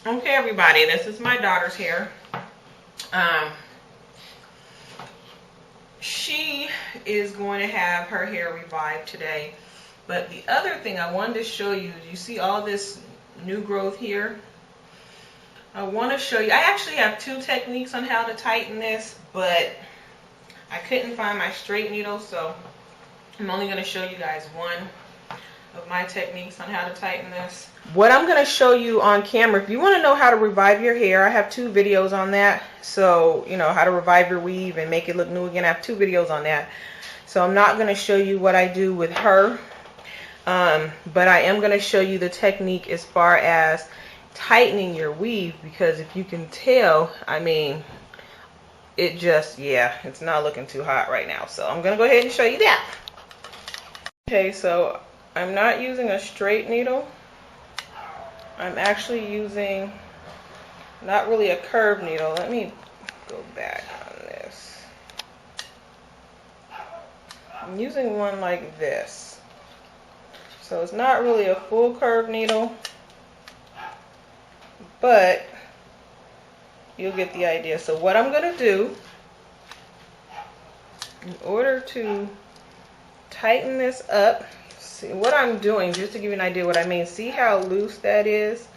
Okay, everybody, this is my daughter's hair. She is going to have her hair revived today. But the other thing I wanted to show you, you see all this new growth here? I want to show you, I actually have two techniques on how to tighten this, but I couldn't find my straight needle, so I'm only going to show you guys one of my techniques on how to tighten this. What I'm going to show you on camera, if you want to know how to revive your hair, I have two videos on that. So, you know, how to revive your weave and make it look new again. I have two videos on that. So I'm not going to show you what I do with her. But I am going to show you the technique as far as tightening your weave, because if you can tell, I mean, it just, yeah, it's not looking too hot right now. So I'm going to go ahead and show you that. Okay, so I'm not using a straight needle. I'm actually using not really a curved needle. Let me go back on this. I'm using one like this. So it's not really a full curved needle, but you'll get the idea. So what I'm going to do, in order to tighten this up, see what I'm doing, just to give you an idea what I mean. See how loose that is?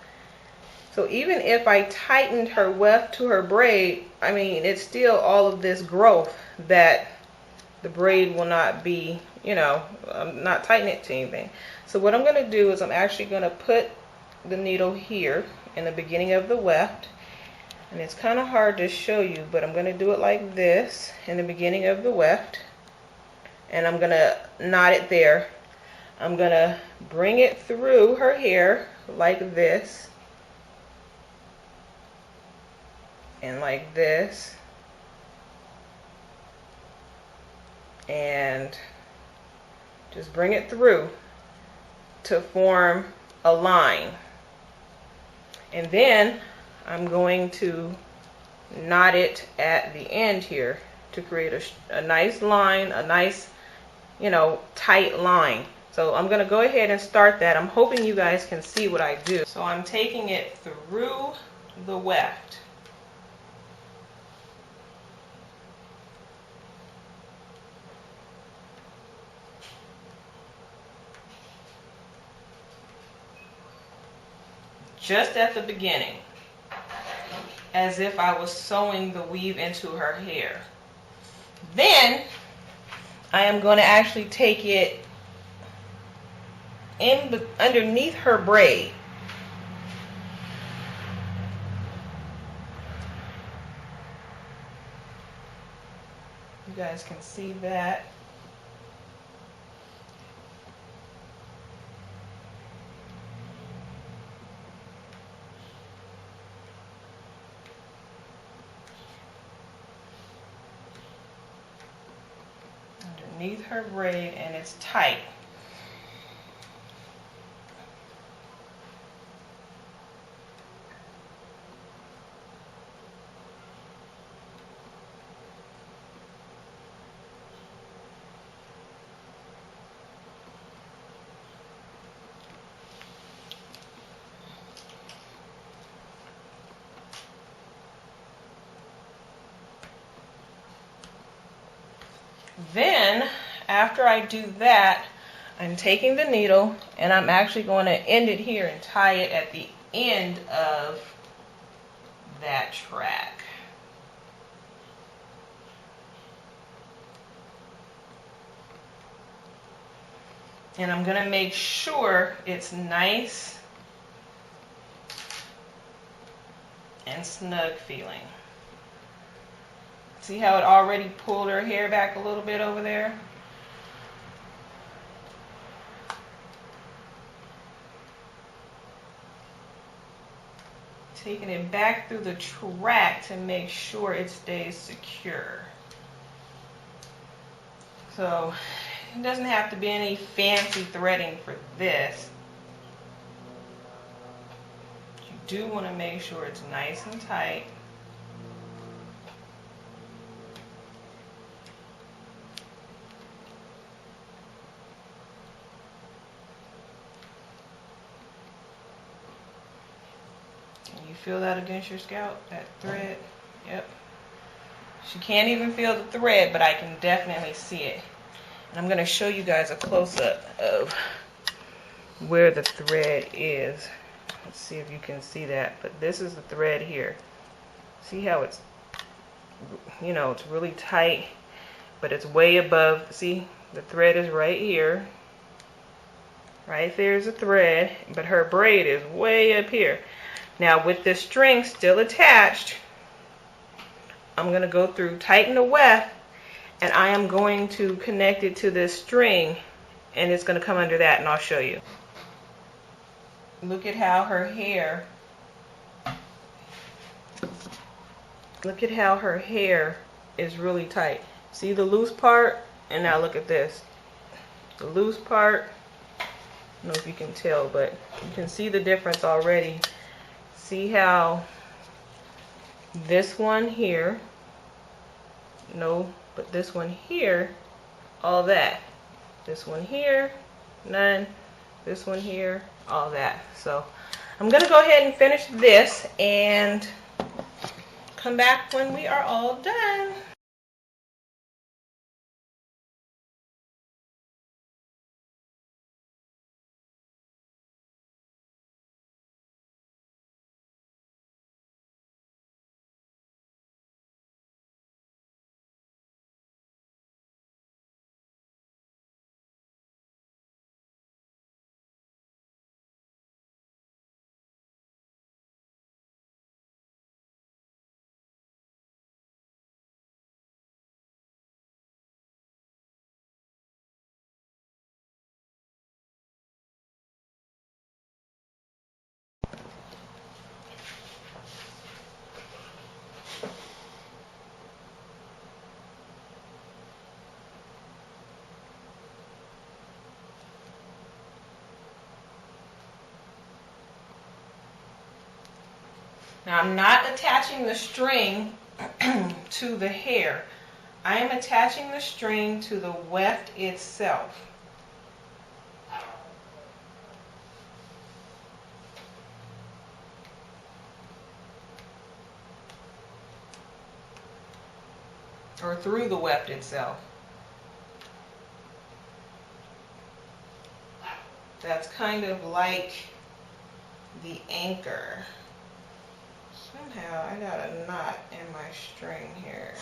So even if I tightened her weft to her braid, I mean, it's still all of this growth that the braid will not be, you know, I'm not tightening it to anything. So what I'm going to do is I'm actually going to put the needle here in the beginning of the weft. And it's kind of hard to show you, but I'm going to do it like this in the beginning of the weft. And I'm going to knot it there. I'm going to bring it through her hair like this. And like this. And just bring it through to form a line. And then I'm going to knot it at the end here to create a nice line, a nice, you know, tight line. So I'm going to go ahead and start that. I'm hoping you guys can see what I do. So I'm taking it through the weft. Just at the beginning, as if I was sewing the weave into her hair. Then I am going to actually take it in underneath her braid. You guys can see that. Underneath her braid, and it's tight. Then, after I do that, I'm taking the needle and I'm actually going to end it here and tie it at the end of that track. And I'm going to make sure it's nice and snug feeling. See how it already pulled her hair back a little bit over there? Taking it back through the track to make sure it stays secure. So it doesn't have to be any fancy threading for this. You do want to make sure it's nice and tight. You feel that against your scalp, that thread? Yep. She can't even feel the thread, but I can definitely see it. And I'm going to show you guys a close-up of where the thread is. Let's see if you can see that. But this is the thread here. See how it's, you know, it's really tight, but it's way above. See, the thread is right here. Right there's a thread, but her braid is way up here. Now with this string still attached, I'm going to go through, tighten the weft, and I am going to connect it to this string, and it's going to come under that, and I'll show you. Look at how her hair, is really tight. See the loose part? And now look at this. The loose part, I don't know if you can tell, but you can see the difference already. See how this one here, no, but this one here, all that. This one here, none. This one here, all that. So I'm going to go ahead and finish this and come back when we are all done. Now I'm not attaching the string to the hair. I am attaching the string to the weft itself. Or through the weft itself. That's kind of like the anchor. Somehow I got a knot in my string here.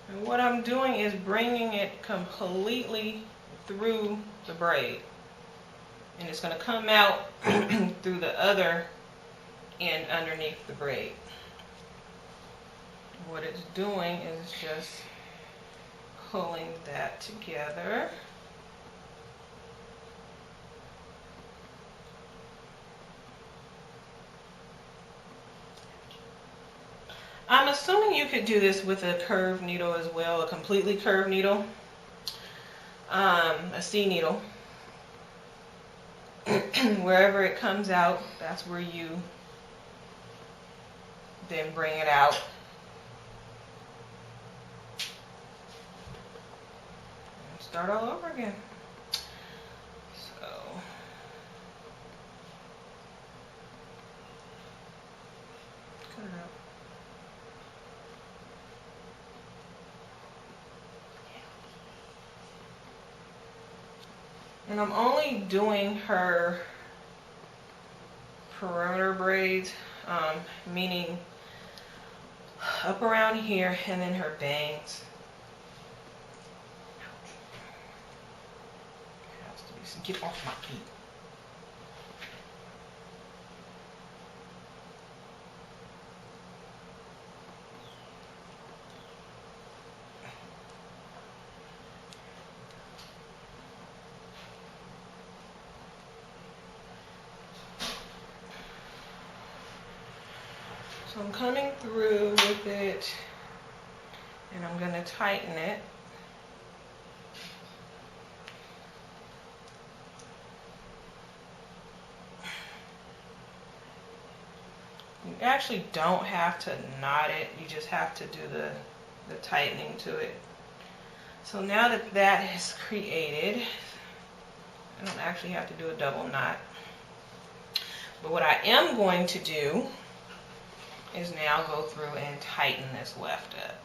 And what I'm doing is bringing it completely through the braid. And it's going to come out through the other end underneath the braid. What it's doing is just pulling that together. I'm assuming you could do this with a curved needle as well, a completely curved needle, a C needle. Wherever it comes out, that's where you then bring it out. start all over again. So cut it out. And I'm only doing her perimeter braids, meaning up around here, and then her bangs. Has to be some, get off my feet. So I'm coming through with it, and I'm going to tighten it. You actually don't have to knot it, you just have to do the tightening to it. So now that that is created, I don't actually have to do a double knot. But what I am going to do is now go through and tighten this weft up.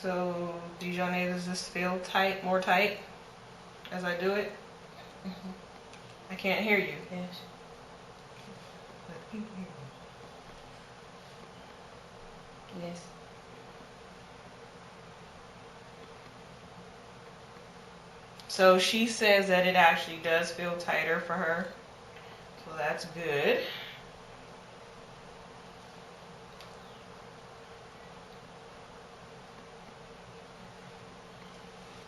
So, Dijonay, does this feel tight, more tight as I do it? Mm-hmm. I can't hear you. Yes. Let people hear me. Yes. So she says that it actually does feel tighter for her. So that's good.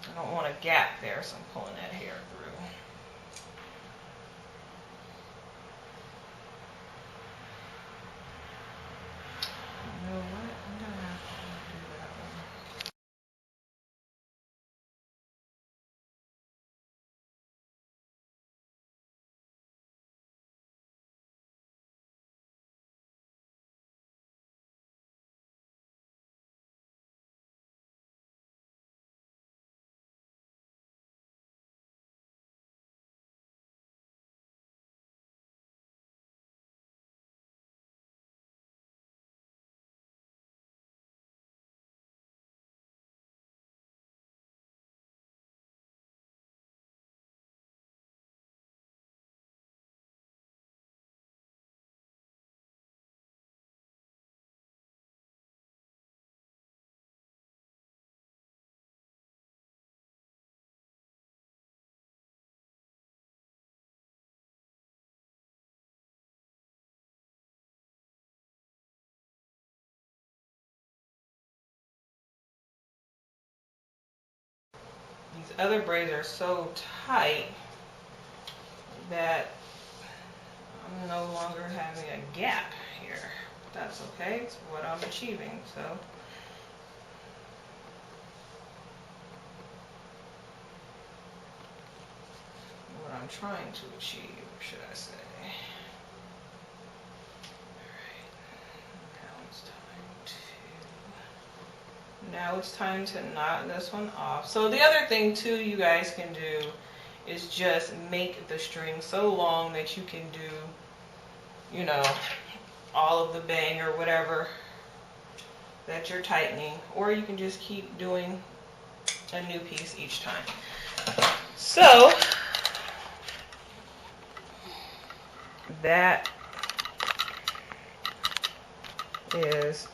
I don't want a gap there, so I'm pulling that hair through. You know what? I'm gonna have to do that one. These other braids are so tight that I'm no longer having a gap here. That's okay, it's what I'm achieving, so. What I'm trying to achieve, should I say. Now it's time to knot this one off. So the other thing too you guys can do is just make the string so long that you can do, you know, all of the bang or whatever that you're tightening, or you can just keep doing a new piece each time. So that is,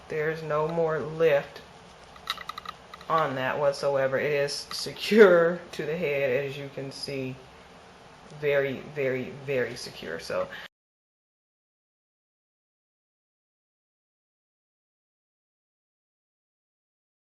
there's no more lift on that whatsoever. It is secure to the head, as you can see. Very, very, very secure. So